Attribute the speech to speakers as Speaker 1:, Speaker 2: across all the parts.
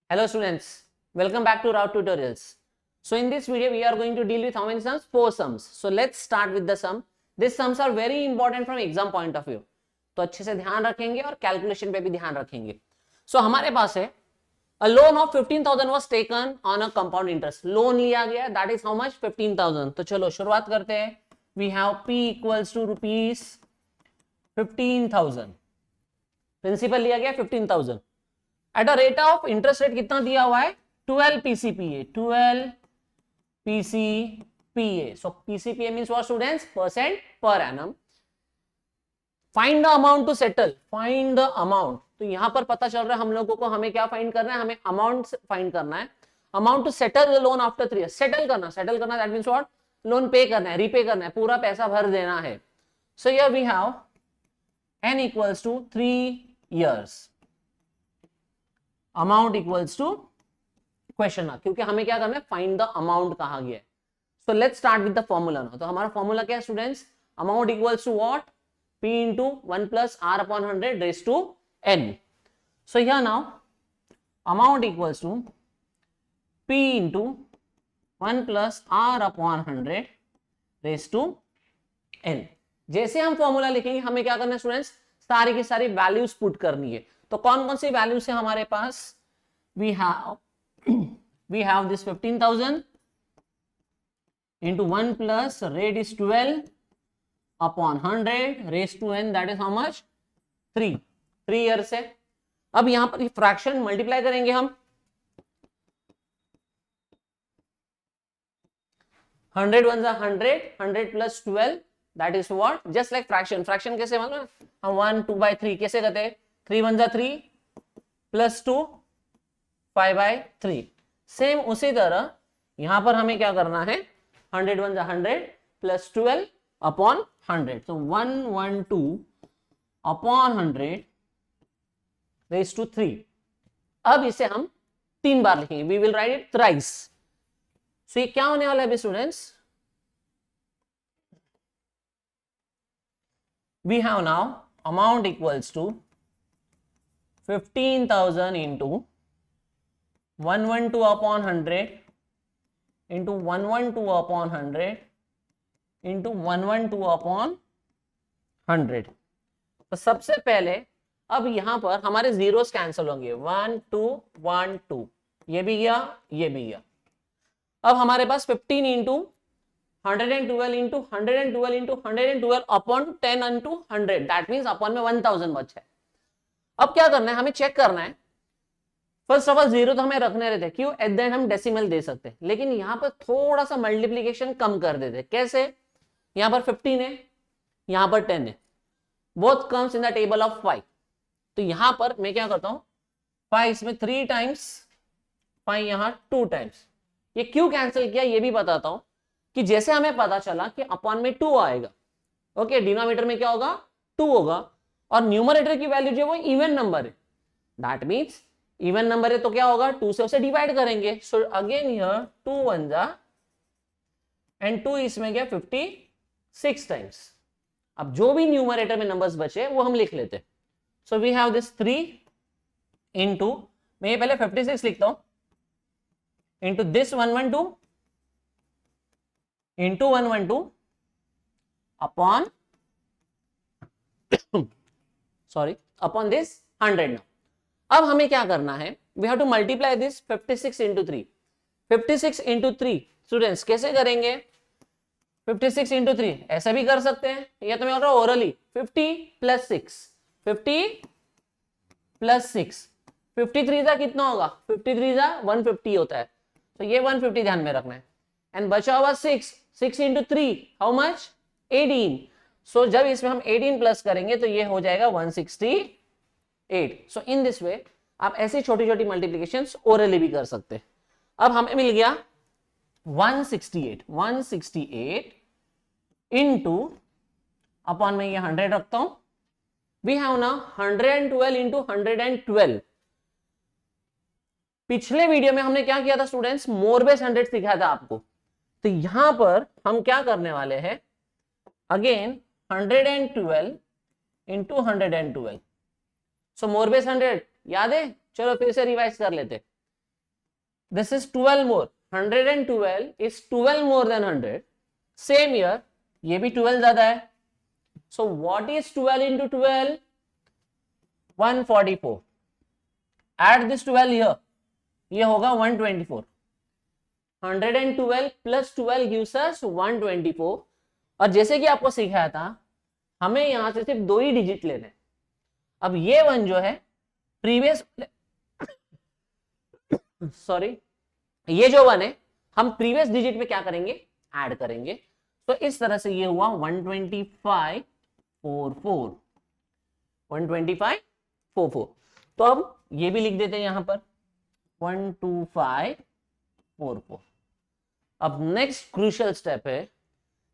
Speaker 1: Hello students, welcome back to Route Tutorials. So in this video we are going to deal with how many sums? 4 sums. So let's start with the sum. These sums are very important from exam point of view. तो अच्छे से ध्यान रखेंगे और calculation पे भी ध्यान रखेंगे. So हमारे पास है a loan of 15,000 was taken on a compound interest. Loan लिया गया, that is how much? 15,000. तो चलो शुरुआत करते हैं. We have P equals to rupees 15,000. Principal लिया गया 15,000. At a rate of interest rate कितना दिया हुआ है 12 PCPA 12 PCPA so PCPA means what students percent per annum find the amount to settle find the amount तो यहां पर पता चल रहा है हम लोगों को हमें क्या फाइंड करना है हमें अमाउंट फाइंड करना है amount to settle the loan after 3 years settle करना that means what loan pay करना है रीपे करना है पूरा पैसा भर देना है so here we have n equals to 3 years amount equals to question mark क्योंकि हमें क्या करना है फाइंड द अमाउंट कहा गया है so let's start with the formula now तो हमारा फॉर्मूला क्या है students amount equals to what p into 1 plus r upon 100 raised to n so here now amount equals to p into 1 plus r upon 100 raised to n जैसे हम formula लिखेंगे हमें क्या करना है स्टूडेंट्स सारी की सारी वैल्यूज पुट करनी है तो कौन कौन सी वैल्यूज है हमारे पास we have this 15,000 into 1 plus rate is 12 upon 100 raised to n that is how much 3 years है अब यहां पर फ्रैक्शन मल्टीप्लाई करेंगे हम 100 1 100 plus 12 that is what just like fraction कैसे मालूम हम 1 2 by 3 कैसे करते हैं 3 1 3 plus 2 5 by 3 सेम उसी तरह यहां पर हमें क्या करना है 100 1 100 plus 12 upon 100 so 112 upon 100 raised to 3 अब इसे हम 3 बार लिखेंगे we will write it thrice so ये क्या होने वाला है students we have now amount equals to 15,000 into 112 upon 100 into 112 upon 100 into 112 upon 100 तो सबसे पहले अब यहां पर हमारे जीरोस कैंसिल होंगे 1 2 1 2 ये भी गया अब हमारे पास 15 into 112 into 112 into 112 upon 10 into 100 that means upon में 1000 बचा है अब क्या करना है हमें चेक करना है फर्स्ट ऑफ ऑल जीरो तो हमें रखने रहते क्यों एट द एंड हम डेसिमल दे सकते हैं लेकिन यहां पर थोड़ा सा मल्टीप्लीकेशन कम कर देते कैसे यहां पर 15 है यहां पर 10 है both comes in the table of 5 तो यहां पर मैं क्या करता हूं 5 इसमें 3 टाइम्स 5 यहां 2 टाइम्स ये क्यों कैंसिल किया ये भी बताता हूं कि जैसे हमें पता चला कि अपॉन में 2 आएगा ओके डिनोमिनेटर में क्या होगा 2 होगा और न्यूमरेटर की वैल्यू जो है वो इवन नंबर है दैट मींस इवन नंबर है तो क्या होगा 2 से उसे डिवाइड करेंगे सो अगेन हियर 2 1 जा एंड 2 इसमें गया 56 टाइम्स अब जो भी न्यूमरेटर में नंबर्स बचे वो हम लिख लेते so we have this 3 into मैं पहले 56 लिखता हूं into this 112 into 112 upon upon this 100 now अब हमें क्या करना है we have to multiply this 56 into 3 56 into 3 students कैसे करेंगे 56 into 3 ऐसा भी कर सकते हैं या तो मैं बोल रहा हूं ओरली 50 plus 6 50 plus 6 53 का कितना होगा 53 का 150 होता है तो ये 150 ध्यान में रखना है एंड बचा हुआ 6 into 3 हाउ मच 18 सो जब इसमें हम 18 प्लस करेंगे तो ये हो जाएगा 168 सो इन दिस वे आप ऐसी छोटी छोटी मल्टीप्लिकेशंस ओरली भी कर सकते हैं अब हमें मिल गया 168 इनटू अपॉन में ये 100 रखता हूं वी हैव नाउ 112 इंटू 112 पिछले वीडियो में हमने क्या किया था स्टूडेंट्स मोर बेस 100 सिखाया था आपको तो यहां पर हम क्या करने वाले हैं अगेन 112 इंटू 112 सो मोर बेस 100 याद है चलो फिर से रिवाइज कर लेते This is 12 more. 112 is 12 more than 100. Same here. ये भी 12 ज्यादा है. So what is 12 into 12? 144. Add this 12 here. ये होगा 124. 112 plus 12 gives us 124. और जैसे कि आपको सिखाया था, हमें यहां से सिर्फ 2 ही डिजिट लेने. अब ये वन जो है प्रीवियस सॉरी ये जो वन है हम प्रीवियस डिजिट में क्या करेंगे, ऐड करेंगे. तो इस तरह से ये हुआ 12544. 12544. तो अब ये भी लिख देते हैं यहां पर 12544. अब नेक्स्ट क्रूशियल स्टेप है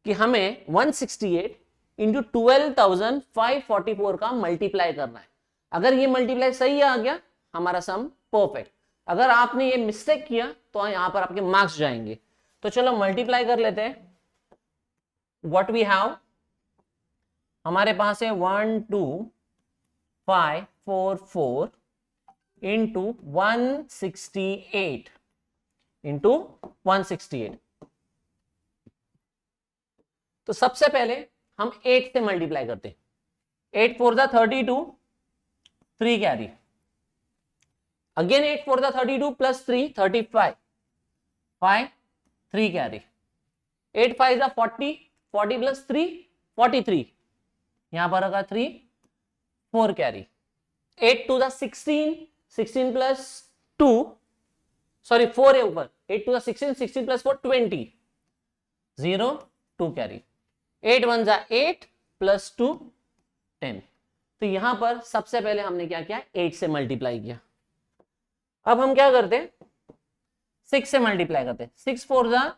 Speaker 1: कि हमें 168 इंटू 12,544 का मल्टीप्लाई करना है. अगर ये मल्टीप्लाई सही आ गया हमारा सम परफेक्ट. अगर आपने ये मिस्टेक किया तो यहां पर आपके मार्क्स जाएंगे. तो चलो मल्टीप्लाई कर लेते हैं. व्हाट वी हैव, हमारे पास है 12544 इंटू 168 इंटू 168. तो सबसे पहले हम 8 से मल्टीप्लाई करते हैं. 8 4 जा 32, 3 कैरी. अगेन 8 4 जा 32 प्लस 3 35, 5 3 कैरी. 8 5 जा 40, 40 प्लस 3 43. यहां पर होगा 3 4 कैरी. 8 2 जा 16, 16 प्लस 2 सॉरी 4 है ऊपर. 8 2 जा 16, 16 प्लस 4 20, 0 2 कैरी. 8 1 जा 8 प्लस 2 10. तो यहां पर सबसे पहले हमने क्या किया, 8 से मल्टीप्लाई किया. अब हम क्या करते हैं, 6 से मल्टीप्लाई करते हैं. 6 4 जा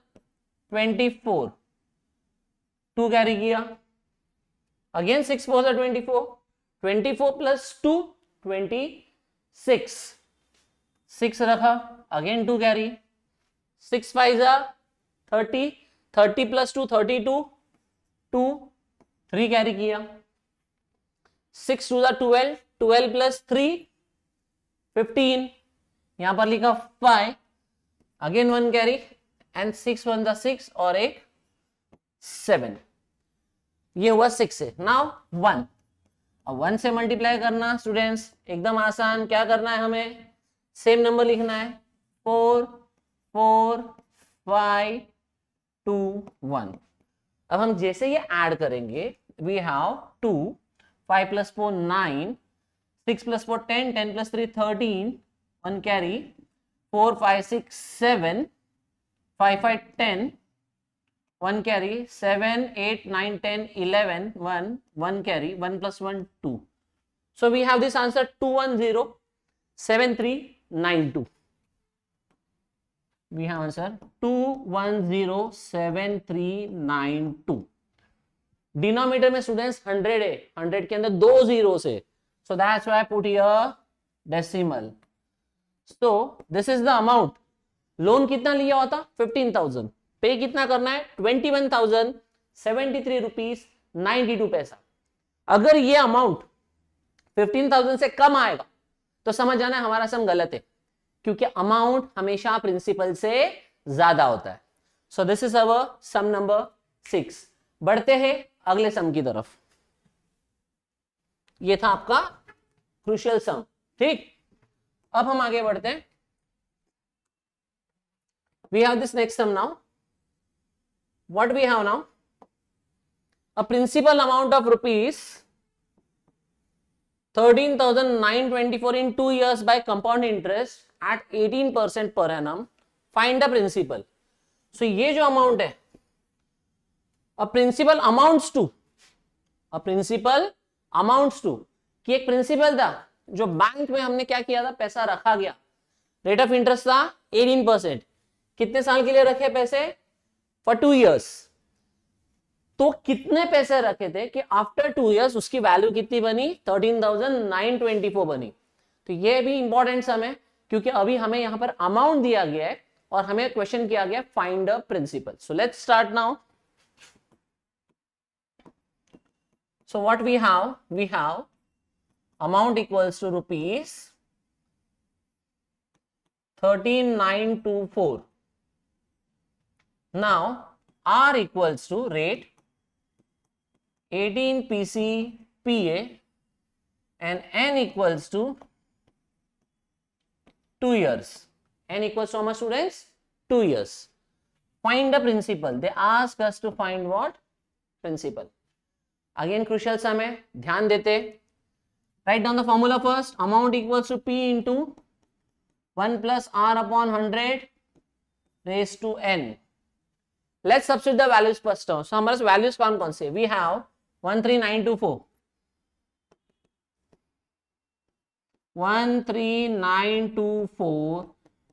Speaker 1: 24, 2 कैरी किया. अगेन 6 4 जा 24, 24 प्लस 2 26, 6 रखा. Again 2 carry. 6 5 जा 30, 30 प्लस 2 32, 2 3 कैरी किया. 6 2 जा 12, 12 प्लस 3 15. यहां पर लिखा 5. अगेन 1 कैरी एंड 6 1 जा 6 और एक 7. ये हुआ 6 से. नाउ 1. अब 1 से मल्टीप्लाई करना स्टूडेंट्स एकदम आसान. क्या करना है, हमें सेम नंबर लिखना है. 4 4 5 2 1. अब हम जैसे ये ऐड करेंगे, we have 2 5 plus 4 9, 6 plus 4 10, 10 plus 3 13, 1 carry. 4 5 6 7, 5 5 10, 1 carry. 7 8 9 10 11, 1 carry. 1 plus 1 2. So we have this answer 2107392. We have answer 2107392. Denominator में स्टूडेंट्स 100 है. 100 के अंदर 2 zeros है. So that's why I put here decimal. So this is the amount. Loan कितना लिया हुआ था, 15,000. पे कितना करना है, 21,073 रुपीज 92 पैसा. अगर ये अमाउंट 15,000 से कम आएगा तो समझ जाना है हमारा सम गलत है, क्योंकि अमाउंट हमेशा प्रिंसिपल से ज्यादा होता है. So this is our sum number 6. बढ़ते हैं अगले सम की तरफ. ये था आपका क्रूशियल सम. ठीक, अब हम आगे बढ़ते हैं. We have this next sum now. What we have now? A principal amount of rupees 13,924 in 2 years by compound interest at 18% per annum. Find the principal. So ये जो अमाउंट है, a principal amounts to कि एक principal था जो bank में हमने क्या किया था, पैसा रखा गया. रेट ऑफ इंटरेस्ट था 18%. कितने साल के लिए रखे पैसे, फॉर 2 years. तो कितने पैसे रखे थे कि आफ्टर 2 years उसकी वैल्यू कितनी बनी, 13,924 बनी. तो ये भी इंपॉर्टेंट सम है, क्योंकि अभी हमें यहां पर अमाउंट दिया गया है और हमें क्वेश्चन किया गया find a principal. So let's start now. So what we have amount equals to rupees 13,924. Now R equals to rate 18 PC PA and N equals to 2 years. N equals to how much, students? 2 years. Find the principal. They ask us to find what? Principal. Again crucial sum है, ध्यान देते. Write down the formula first. Amount equals to P into 1 plus R upon 100 raised to N. Let's substitute the values first. So हमारे पास values कौन से? We have 13924. 13924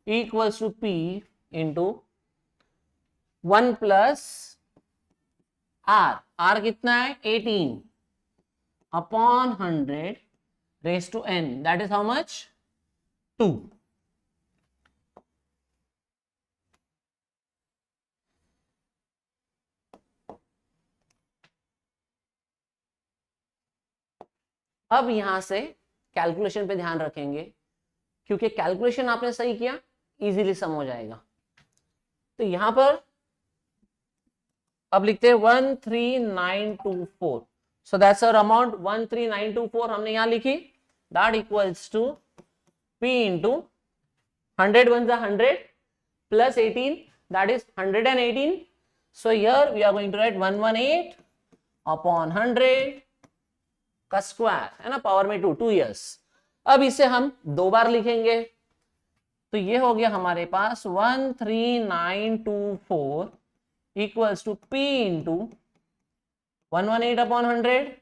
Speaker 1: equals to P into 1 plus R. R कितना है? 18 upon 100 raised to N. That is how much? 2. अब यहां से calculation पे ध्यान रखेंगे, क्योंकि कैलकुलेशन आपने सही किया, इजीली सम हो जाएगा. तो यहां पर अब लिखते हैं 13924. सो दैट्स आवर अमाउंट 13924 हमने यहां लिखी. That equals to P into 100 1 100 plus 18, that is 118. So here we are going to write 118 upon 100 का स्क्वायर, है ना, पावर में 2 years. अब इसे हम 2 बार लिखेंगे, तो ये हो गया हमारे पास 13924 equals to P into 118 upon 100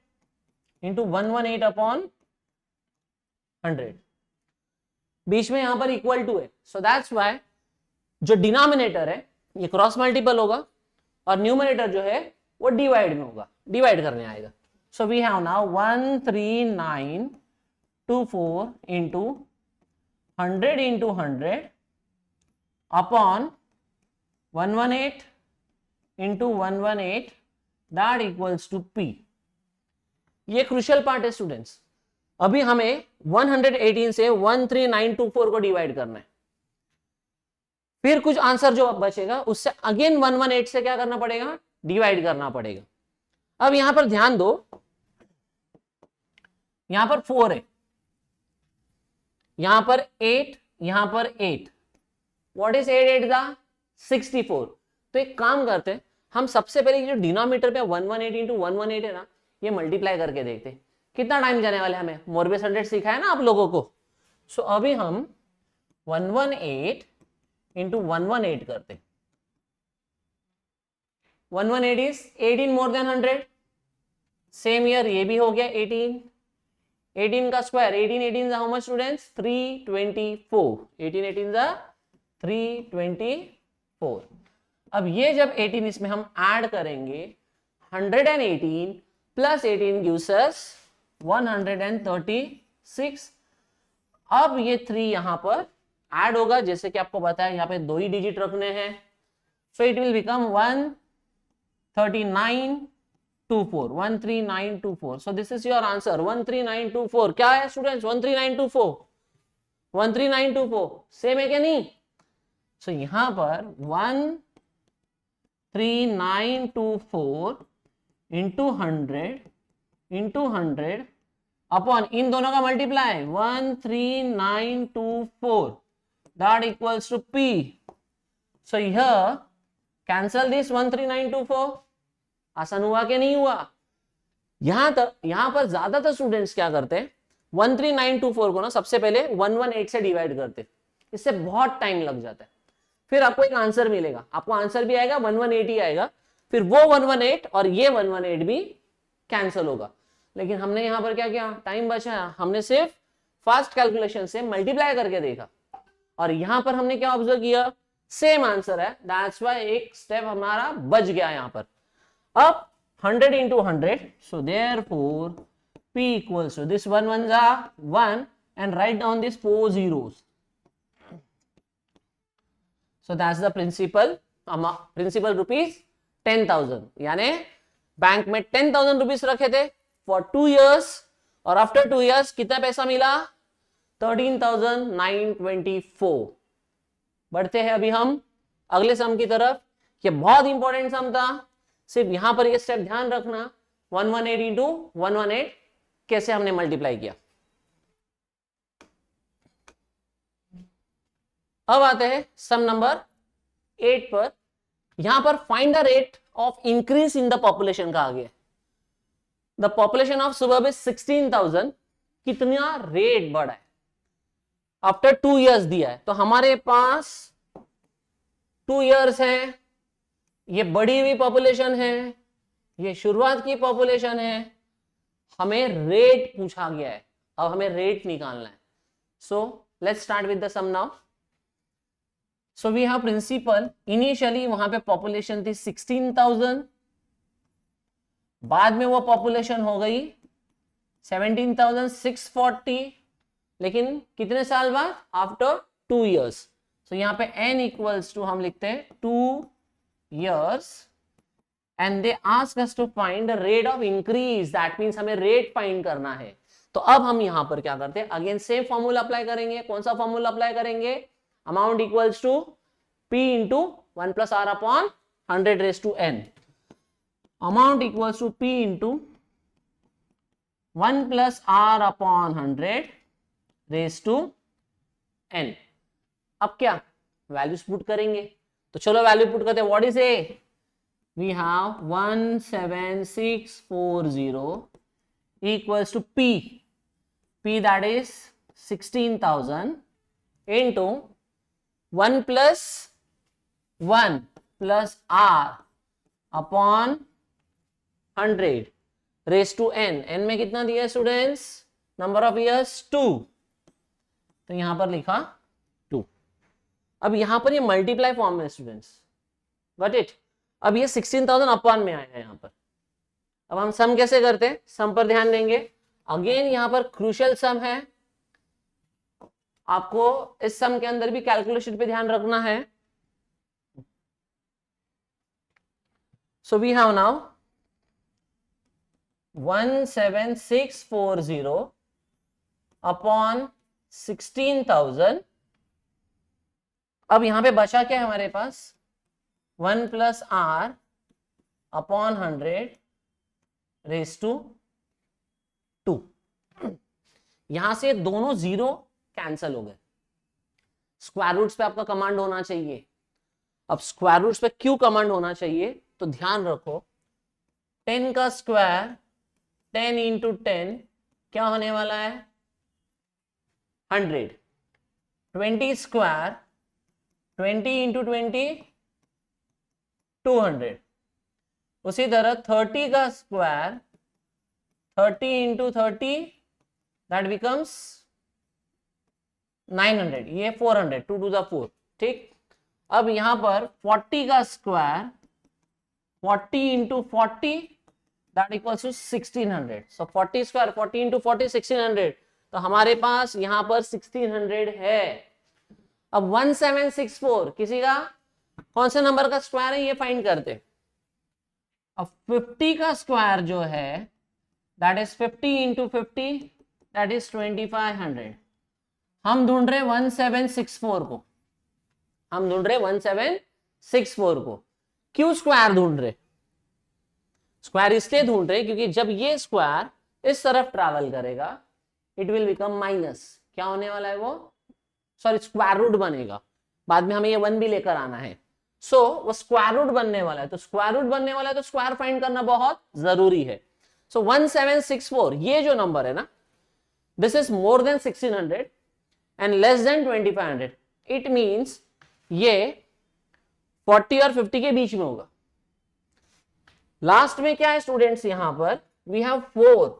Speaker 1: into 118 upon 100. बीच में यहां पर इक्वल टू है, सो दैट्स वाई जो डिनोमिनेटर है ये क्रॉस मल्टीपल होगा और न्यूमरेटर जो है वो डिवाइड में होगा, डिवाइड करने आएगा. So we have now 13924 into 100 into 100 upon 118 into 118, that equals to P. ये क्रूशियल पार्ट है स्टूडेंट्स. अभी हमें 118 से 13924 को डिवाइड करना है. फिर कुछ आंसर जो बचेगा उससे अगेन 118 से क्या करना पड़ेगा? डिवाइड करना पड़ेगा. अब यहां पर ध्यान दो, यहां पर 4 है, यहां पर 8, यहां पर 8. व्हाट इज 8 8 दा 64. तो एक काम करते हैं, हम सबसे पहले जो डिनोमिनेटर पे 118 इंटू 118 है ना, ये मल्टीप्लाई करके देखते हैं कितना टाइम जाने वाला है. हमें मोरबेस 100 सिखाया है ना आप लोगों को. सो अभी हम 118 इंटू 118 करते. 118 is 18 more than 100. Same year ये भी हो गया 18. 18 का स्क्वायर, 18 18 how much students? 324. 18 18 324. अब ये जब 18 इसमें हम ऐड करेंगे, 118 प्लस 18 gives us 136. अब ये 3 यहां पर ऐड होगा, जैसे कि आपको बताया यहाँ पे 2 ही डिजिट रखने हैं. So it will become 13924. 13924. So this is your answer. 13924. क्या है स्टूडेंट्स? 13924. 13924 सेम है क्या नहीं? सो यहां पर 13924 इंटू 100 अपॉन इन दोनों का multiply 13924, that equals to P. So here cancel this 13924. आसान हुआ कि नहीं हुआ? यहां पर ज्यादातर स्टूडेंट्स क्या करते हैं, 13924 को ना सबसे पहले 118 से डिवाइड करते. इससे बहुत टाइम लग जाता है. फिर आपको एक आंसर मिलेगा, आपको आंसर भी आएगा 118 ही आएगा, फिर वो 118 और ये 118 भी कैंसिल होगा. लेकिन हमने यहां पर क्या किया, टाइम बचाया, हमने सिर्फ फास्ट कैलकुलेशन से मल्टीप्लाई करके देखा और यहां पर हमने क्या ऑब्जर्व किया, सेम आंसर है. दैट्स व्हाई एक स्टेप हमारा बच गया यहां पर. अब 100 into 100, so therefore P equals to this 1 1s are 1 and write down these 4 zeros. So that's the principal rupees 10,000. यानी बैंक में 10,000 रुपीज रखे थे for 2 years और आफ्टर 2 years कितना पैसा मिला? 13,924. बढ़ते हैं अभी हम अगले सम की तरफ। ये बहुत इंपॉर्टेंट सम था, सिर्फ यहां पर ये स्टेप ध्यान रखना, 118 इंटू 118 कैसे हमने मल्टीप्लाई किया। अब आते हैं सम नंबर 8 पर। यहां पर find the rate of increase in the population कहा गया। द पॉपुलेशन ऑफ सुबह इज 16,000, कितना रेट बढ़ा है आफ्टर 2 years दिया है। तो हमारे पास 2 years है, ये बढ़ी हुई पॉपुलेशन है, ये शुरुआत की पॉपुलेशन है, हमें रेट पूछा गया है, अब हमें रेट निकालना है। So let's start with the sum now. So we have principal, initially वहां पे पॉपुलेशन थी 16,000, बाद में वो पॉपुलेशन हो गई 17,640, लेकिन कितने साल बाद, आफ्टर 2 years। सो यहां पे n इक्वल्स टू हम लिखते हैं 2 years and they ask us to find the rate of increase, that means हमें रेट फाइंड करना है। तो अब हम यहां पर क्या करते हैं, अगेन सेम फॉर्मूला अप्लाई करेंगे। कौन सा फॉर्मूला अप्लाई करेंगे, amount equals to p into 1 plus r upon 100 raise to n। Amount equals to p into 1 plus r upon 100 raise to n। अब क्या वैल्यूज पुट करेंगे, तो चलो वैल्यू पुट करते हैं। What is a, we have 17640 equals to p that is 16,000 into 1 plus 1 plus r upon 100 raised to n। n में कितना दिया है स्टूडेंट्स, नंबर ऑफ इयर्स 2, तो यहां पर लिखा 2। अब यहां पर ये मल्टीप्लाई फॉर्म में स्टूडेंट्स, गॉट इट। अब ये 16,000 अपॉन में आया है यहां पर। अब हम सम कैसे करते हैं, सम पर ध्यान देंगे। अगेन यहां पर क्रूशियल सम है, आपको इस सम के अंदर भी कैलकुलेशन पे ध्यान रखना है। So we have now 17640 upon 16,000। अब यहां पे बचा क्या है हमारे पास, 1 plus r upon 100 raise to 2। यहां से दोनों जीरो कैंसल हो गए। स्क्वायर रूट्स पे आपका कमांड होना चाहिए। अब स्क्वायर रूट्स पे क्यों कमांड होना चाहिए, तो ध्यान रखो 10 का स्क्वायर 10 इंटू 10 क्या होने वाला है 100। 20 स्क्वायर 20 इंटू 20 200। उसी तरह 30 का स्क्वायर 30 इंटू 30 दैट बिकम्स 900, ये 400, 2 टू द 4। ठीक, अब यहां पर 40 का square 40 into 40 that equals to 1600। So 40 square 40 into 40 1600, तो हमारे पास यहां पर 1600 है। अब 1764 किसी का कौन से नंबर का स्क्वायर है ये फाइंड करते। अब 50 का स्क्वायर जो है that is 50 into 50 that is 2500। हम ढूंढ रहे 1764 को, हम ढूंढ रहे 1764 को। क्यों स्क्वायर ढूंढ रहे, स्क्वायर इसलिए ढूंढ रहे क्योंकि जब ये स्क्वायर इस तरफ ट्रैवल करेगा इट विल बिकम माइनस, क्या होने वाला है वो, सॉरी स्क्वायर रूट बनेगा। बाद में हमें ये 1 भी लेकर आना है। सो वो स्क्वायर रूट बनने वाला है, तो स्क्वायर रूट बनने वाला है तो स्क्वायर फाइंड करना बहुत जरूरी है। सो 1764 ये जो नंबर है ना, this is more than 1600 and less than 2500। It means ये 40 और 50 के बीच में होगा। लास्ट में क्या है स्टूडेंट्स, यहां पर वी हैव 4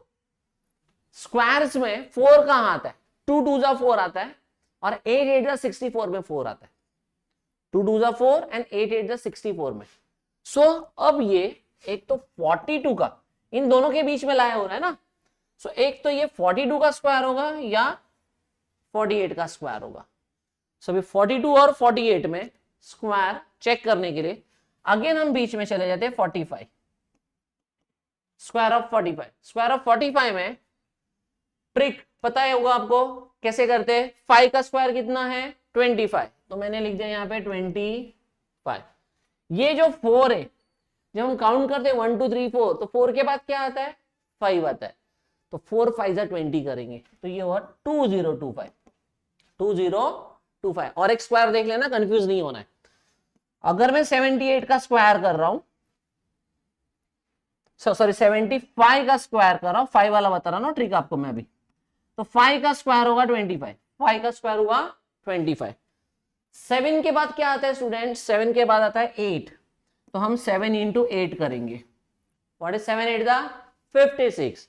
Speaker 1: स्क्वायर्स में 4 कहां आता है, 2 2 जा 4 आता है और 8 8 जा 64 में 4 आता है। 2 2 जा 4 एंड 8 8 जा 64 में। सो अब ये एक तो 42 का इन दोनों के बीच में लाया हो रहा है ना, सो एक तो ये 42 का स्क्वायर होगा या 48 का स्क्वायर होगा। सो अभी 42 और 48 में स्क्वायर चेक करने के लिए अगेन हम बीच में चले जाते हैं 45, स्क्वायर ऑफ 45। स्क्वायर ऑफ 45 में ट्रिक पता है होगा आपको कैसे करते हैं, 5 का स्क्वायर कितना है 25, तो मैंने लिख दिया यहाँ पे 25। ये जो 4 है, जब हम काउंट करते हैं 1 2 3 4, तो 4 के बाद क्या आता है? 5 आता है। तो 4 5 20 करेंगे, तो ये हुआ 2025। 2025। और एक स्क्वायर देख लेना, कंफ्यूज नहीं होना है। अगर मैं 78 का स्क्वायर कर रहा हूं, सॉरी 75 का स्क्वायर कर रहा हूं, 5 वाला बता रहा हूं ट्रिक आपको मैं अभी, तो 5 का स्क्वायर होगा 25, 5 का स्क्वायर हुआ 25। 7 के बाद क्या आता है स्टूडेंट? 7 के बाद आता है 8, तो हम 7 इंटू 8 करेंगे। व्हाट इज 7 8 दा 56।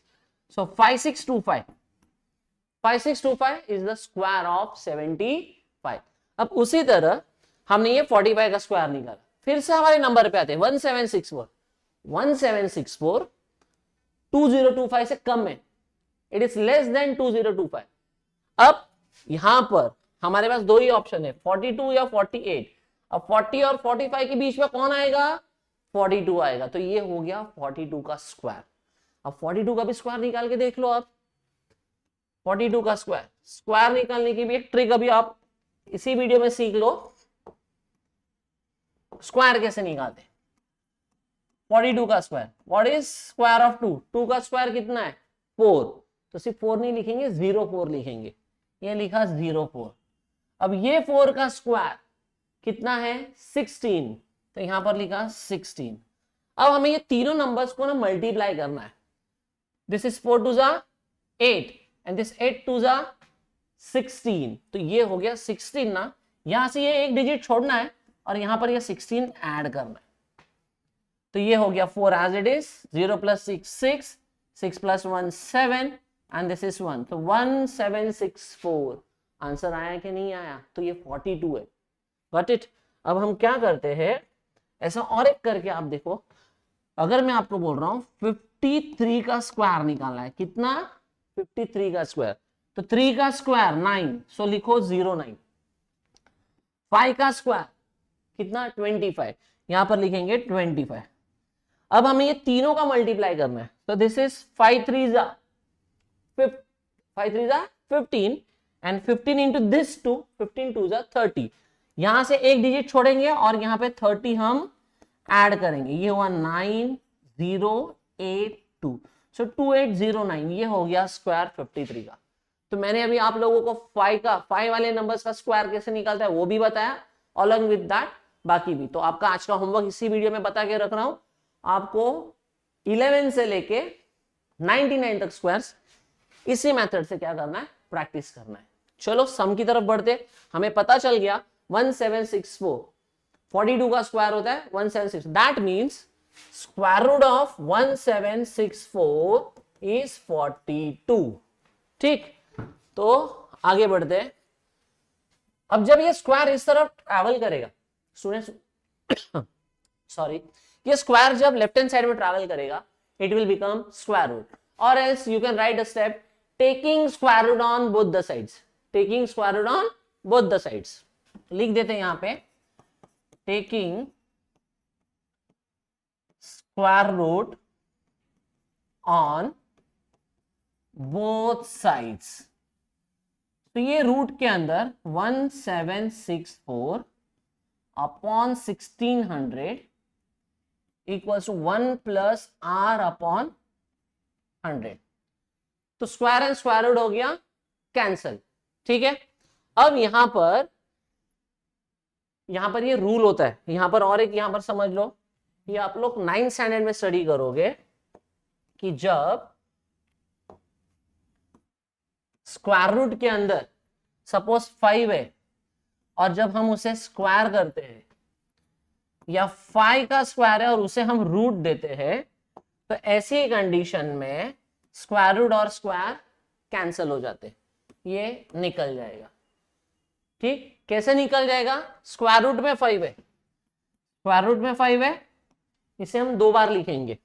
Speaker 1: सो 5625, 5625 इज द स्क्वायर ऑफ 75। अब उसी तरह हमने ये 45 का स्क्वायर निकाला, फिर से हमारे नंबर पे आते हैं 1764। 1764 2025 से कम है, इट इज लेस देन 2025। अब यहां पर हमारे पास दो ही ऑप्शन है, 42 या 48। अब 40 और 45 के बीच में कौन आएगा? 42 आएगा। तो ये हो गया 42 का स्क्वायर। अब 42 का भी स्क्वायर निकाल के देख लो आप। 42 का स्क्वायर, स्क्वायर निकालने की भी एक ट्रिक अभी आप इसी वीडियो में सीख लो, स्क्वायर कैसे निकालते। 42 का square, what is square of 2? 2 का स्क्वायर कितना है? 4। तो सिर्फ 4 नहीं लिखेंगे, 04 लिखेंगे। ये लिखा 04। अब ये 4 का स्क्वायर कितना है? 16, तो यहां पर लिखा 16। अब हमें ये तीनों नंबर्स को ना मल्टीप्लाई करना है। दिस इज 4 2 जा 8 एंड दिस 8 2 जा 16, तो ये हो गया 16 ना। यहां से ये एक डिजिट छोड़ना है और यहां पर ये 16 ऐड करना है। तो ये हो गया 4 as it is, 0 plus 6 6, 6 plus 1 7 and this is 1, तो 1764। आंसर आया कि नहीं आया? तो ये 42 है। Got it? अब हम क्या करते हैं, ऐसा और एक करके आप देखो। अगर मैं आपको बोल रहा हूं 53 का स्क्वायर निकालना है, कितना? 53 का स्क्वायर, तो 3 का स्क्वायर 9, सो लिखो 09। 5 का स्क्वायर कितना? 25, यहां पर लिखेंगे 25। अब हमें ये तीनों का मल्टीप्लाई करना है, तो दिस इज 5 3 जा 15 एंड 15 इंटू दिस 2, 15 2 जा 30। यहां से एक डिजिट छोड़ेंगे और यहां पे 30 हम ऐड करेंगे। ये हुआ 9082, सो 2809। ये हो गया स्क्वायर 53 का। तो मैंने अभी आप लोगों को 5 वाले नंबर्स का स्क्वायर कैसे निकालता है वो भी बताया, अलॉन्ग विद दैट बाकी भी। तो आपका आज का होमवर्क इसी वीडियो में बता के रख रहा हूं। आपको 11 से लेके 99 तक स्क्वायर्स इसी मेथड से क्या करना है? प्रैक्टिस करना है। चलो सम की तरफ बढ़ते। हमें पता चल गया 1764, 42 का स्क्वायर होता है 176। That means square root of 1764 is 42। ठीक, तो आगे बढ़ते। अब जब ये स्क्वायर इस तरफ ट्रैवल करेगा स्टूडेंट्स, सॉरी, ये स्क्वायर जब लेफ्ट हैंड साइड में ट्रैवल करेगा, it will become square root, और else you can write a step taking square root on both the sides. Taking square root on both the sides, लिख देते हैं यहां पे taking square root on both sides. तो ये root के अंदर 1764 upon 1600 equals to 1 plus R upon 100। तो स्क्वायर एंड स्क्वायर रूट हो गया कैंसल। ठीक है, अब यहां पर ये रूल होता है यहां पर, और एक यहां पर समझ लो, ये आप लोग 9th स्टैंडर्ड में स्टडी करोगे कि जब स्क्वायर रूट के अंदर सपोज 5 है और जब हम उसे स्क्वायर करते हैं या 5 का स्क्वायर है और उसे हम रूट देते हैं, तो ऐसी कंडीशन में स्क्वायर रूट और स्क्वायर कैंसिल हो जाते, ये निकल जाएगा। ठीक, कैसे निकल जाएगा? स्क्वायर रूट में 5 है, स्क्वायर रूट में 5 है, इसे हम 2 बार लिखेंगे।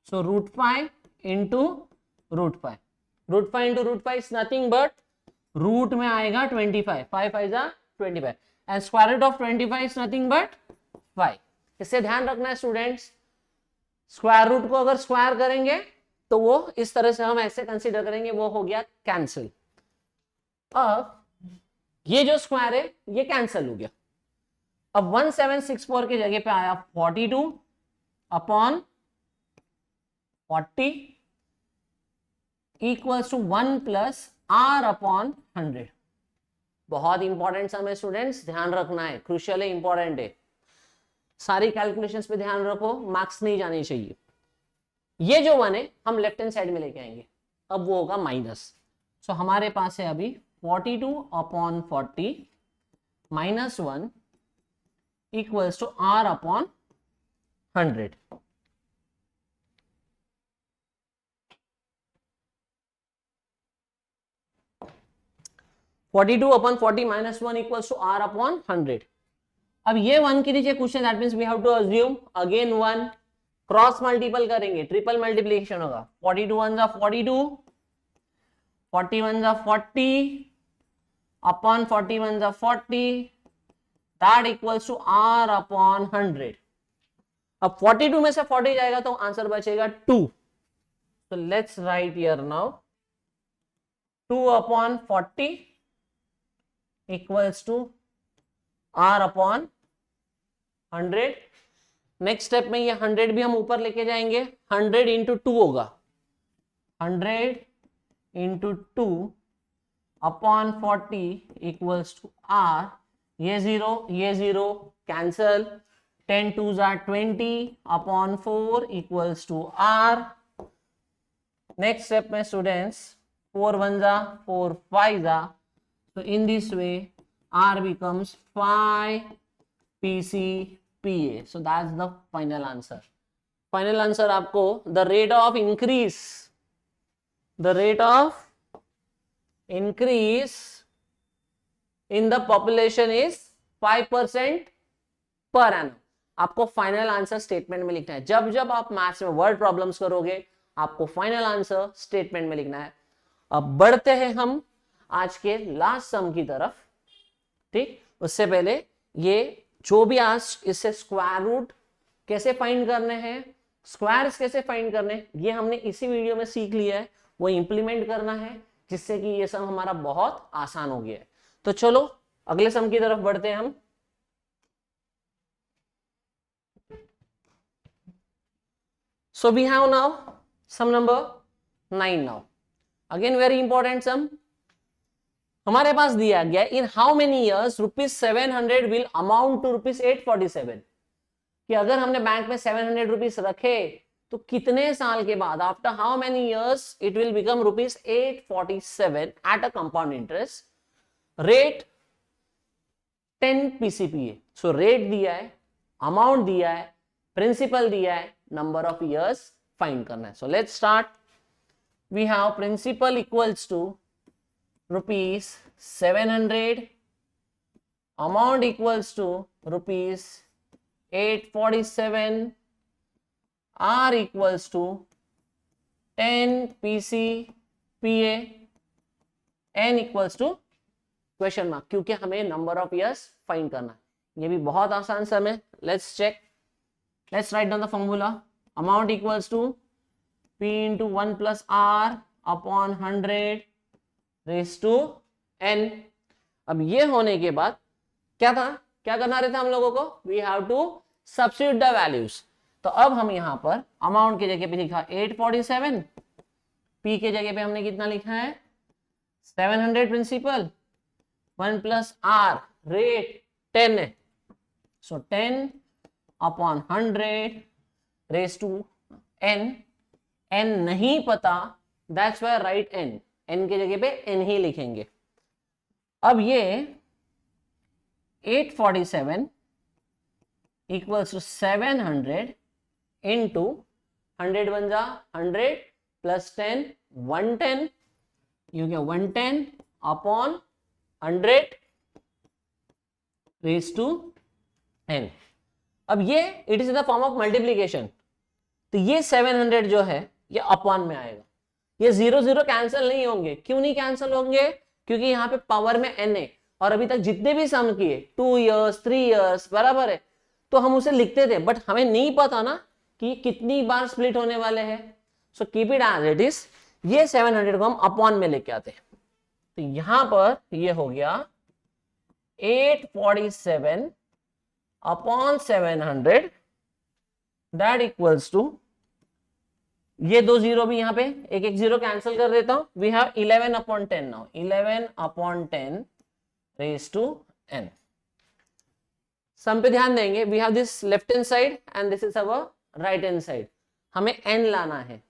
Speaker 1: So root 5 into root 5, root 5 into root 5 is nothing but root में आएगा 25, 5 5 जा 25 and square root of 25 is nothing but 5। इससे ध्यान रखना है स्टूडेंट्स, स्क्वायर रूट को अगर स्क्वायर करेंगे तो वो इस तरह से हम ऐसे कंसीडर करेंगे, वो हो गया कैंसिल। अब ये जो स्क्वायर है ये कैंसिल हो गया। अब 1764 की जगह पे आया 42 upon 40 equals to 1 plus R upon 100। बहुत इंपॉर्टेंट सम है स्टूडेंट्स, ध्यान रखना है, क्रूशियल है, इंपॉर्टेंट है। सारी कैलकुलेशंस पे ध्यान रखो, मार्क्स नहीं जाने चाहिए। ये जो 1 है हम लेफ्ट हैंड साइड में लेके आएंगे, अब वो होगा माइनस। सो हमारे पास है अभी 42 upon 40 minus 1 equals to R upon 100। Forty two upon 40 minus 1 equals to R upon 100। अब ये 1 के नीचे question, that means we have to assume again 1, cross multiple करेंगे, ट्रिपल मल्टीप्लिकेशन होगा। 42 1 जा 42, 41 जा 40 अपॉन 41 जा 40, that equals to R upon 100। अब 42 में से 40 जाएगा तो आंसर बचेगा 2। तो let's write here now 2 upon 40 equals to R upon 100। Next step में ये 100 भी हम ऊपर लेके जाएंगे, 100 इंटू 2 होगा, 100 into 2 upon 40 equals to R. ये 0 कैंसल, 10 2 जा 20 upon 4 equals to R. Next step में स्टूडेंट्स 4 1 जा 4 5 जा, so in this way R becomes 5 PCPA. So that's the final answer. Final answer आपको the rate of increase in the population is 5% per annum. आपको final answer statement में लिखना है। जब जब आप मैथ्स में वर्ड प्रॉब्लम्स करोगे आपको फाइनल आंसर स्टेटमेंट में लिखना है। अब बढ़ते हैं हम आज के लास्ट सम की तरफ, ठीक। उससे पहले ये जो भी आज इससे स्क्वायर रूट कैसे फाइंड करने हैं, स्क्वायर्स कैसे फाइंड करने हैं, ये हमने इसी वीडियो में सीख लिया है, वो इंप्लीमेंट करना है जिससे कि ये सम हमारा बहुत आसान हो गया है। तो चलो अगले सम की तरफ बढ़ते हैं हम। So we have now sum number 9 now. Again very important sum. हमारे पास दिया गया in how many years ₹700 will amount to ₹847। कि अगर हमने बैंक में 700 रुपीज रखे तो कितने साल के बाद, after how many years it will become ₹847 at a compound interest, rate 10 PCPA। So rate दिया है, अमाउंट दिया है, प्रिंसिपल दिया है, नंबर ऑफ ईयर्स फाइंड करना है। So let's start. We have principal equals to ₹700, amount equals to ₹847, R equals to 10 PCPA, N equals to question mark, क्योंकि हमें नंबर ऑफ ईयर्स फाइंड करना है। ये भी बहुत आसान सम है। Let's check, let's write down the formula. Amount equals to P into 1 plus R upon 100 raise to n। अब ये होने के बाद क्या था, क्या करना रहता हम लोगों को, we have to substitute the values. तो अब हम यहां पर अमाउंट की जगह पे लिखा 847, p के जगह पे हमने कितना लिखा है 700 प्रिंसिपल, 1 प्लस r रेट 10 है, so 10 upon 100 raise to n। n नहीं पता, that's why write n, n के जगह पे n ही लिखेंगे। अब ये 847 इक्वल्स टू 700 इंटू 100 बन जा 100 प्लस 10 110, ये हो गया 110 अपॉन 100 रेस टू n। अब ये it is in the form of multiplication, तो ये 700 जो है ये अपॉन में आएगा। ये 0 0 कैंसिल नहीं होंगे। क्यों नहीं कैंसिल होंगे, क्योंकि यहाँ पे पावर में n है और अभी तक जितने भी सम किए 2 इयर्स 3 इयर्स बराबर है, तो हम उसे लिखते थे, बट हमें नहीं पता ना कि कितनी बार स्प्लिट होने वाले हैं। So keep it as it is. ये 700 को हम अपॉन में लेके आते हैं, तो यहां पर ये हो गया 847 अपॉन 700 दैट इक्वल्स टू, ये दो जीरो भी यहां पे एक एक जीरो कैंसिल कर देता हूं, we have 11 upon 10 now, 11 upon 10 raise to n। Sum पे ध्यान देंगे, we have this left hand side and this is our right hand side, हमें n लाना है।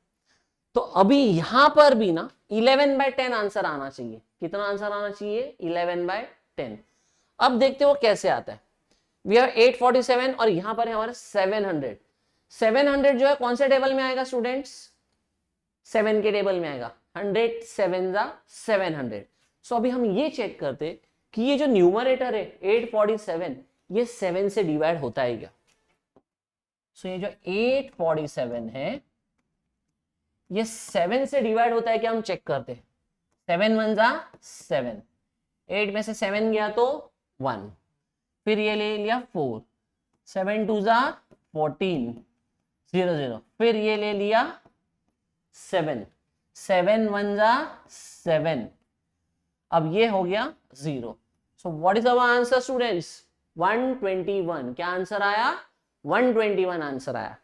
Speaker 1: तो अभी यहां पर भी ना 11/10 आंसर आना चाहिए। कितना आंसर आना चाहिए? 11/10। अब देखते हो कैसे आता है। वी हैव 847 और यहां पर है हमारा 700। 700 जो है कौन से टेबल में आएगा स्टूडेंट्स? 7 के टेबल में आएगा। 100 7 जा 700। सो अभी हम ये चेक करते कि ये जो न्यूमरेटर है 847 ये 7 से डिवाइड होता है क्या? सो ये जो 847 है ये 7 से डिवाइड होता है क्या, हम चेक करते। 7 1 जा 7, 8 में से 7 गया तो 1, फिर ये ले लिया 4, 7 2 जा 14 0 0, फिर ये ले लिया 7, 7 1 जा 7, अब ये हो गया 0। So what is our answer students? 121। क्या आंसर आया? 121 आंसर आया।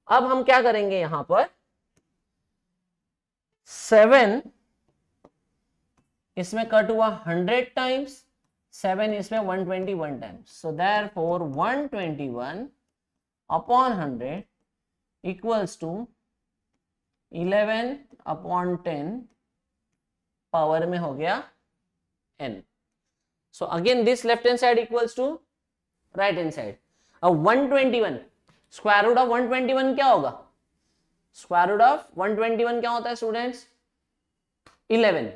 Speaker 1: अब हम क्या करेंगे, यहां पर 7 इसमें कट हुआ 100 टाइम्स, 7 इसमें 121 times. So therefore 121 upon 100 equals to 11 upon 10 power में हो गया n। So again this left hand side equals to right hand side. अब 121 स्क्वायर रूट ऑफ 121 क्या होगा? स्क्वायर रूट ऑफ 121 क्या होता है स्टूडेंट्स? 11।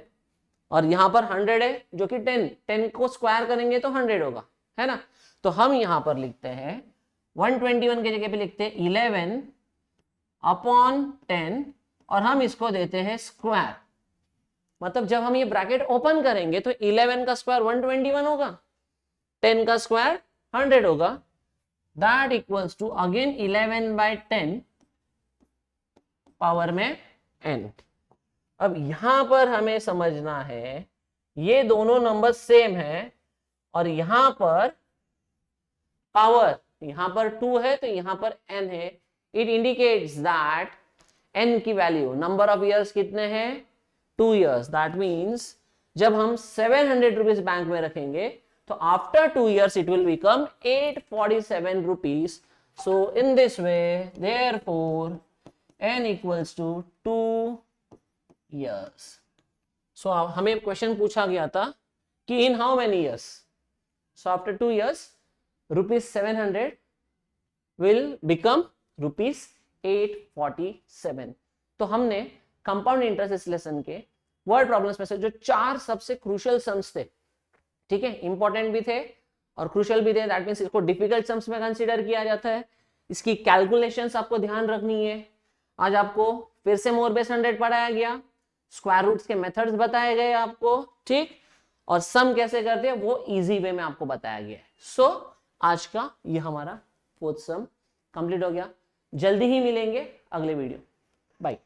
Speaker 1: और यहां पर 100 है जो कि 10 को स्क्वायर करेंगे तो 100 होगा, है ना। तो हम यहां पर लिखते हैं 121 की जगह पे लिखते हैं 11 अपॉन 10 और हम इसको देते हैं स्क्वायर। मतलब जब हम ये ब्रैकेट ओपन करेंगे तो 11 का स्क्वायर 121 होगा, 10 का स्क्वायर 100 होगा, that equals to again 11/10 power में n। अब यहां पर हमें समझना है ये दोनों नंबर सेम है और यहां पर पावर, यहां पर 2 है तो यहां पर n है। इट इंडिकेट्स दैट n की वैल्यू, नंबर ऑफ इयर्स कितने हैं? 2 इयर्स। दैट मीन्स जब हम 700 रुपीज बैंक में रखेंगे तो after 2 years it will become 847 rupees. So in this way therefore n equals to 2 years। So हमें क्वेश्चन पूछा गया था कि in how many years? So after 2 years rupees 700 will become rupees 847। तो हमने कंपाउंड इंटरेस्ट इस लेसन के word problems में से जो 4 सबसे क्रूशियल सम्स थे, ठीक है, इंपॉर्टेंट भी थे और क्रूशियल भी थे, दैट मींस इसको डिफिकल्ट सम्स में कंसीडर किया जाता है। इसकी कैलकुलेशंस आपको ध्यान रखनी है। आज आपको फिर से मोर बेस 100 पढ़ाया गया, स्क्वायर रूट्स के मेथड्स बताए गए आपको, ठीक, और सम कैसे करते हैं वो इजी वे में आपको बताया गया है। सो आज का ये हमारा 4th सम कंप्लीट हो गया। जल्दी ही मिलेंगे अगले वीडियो। बाय।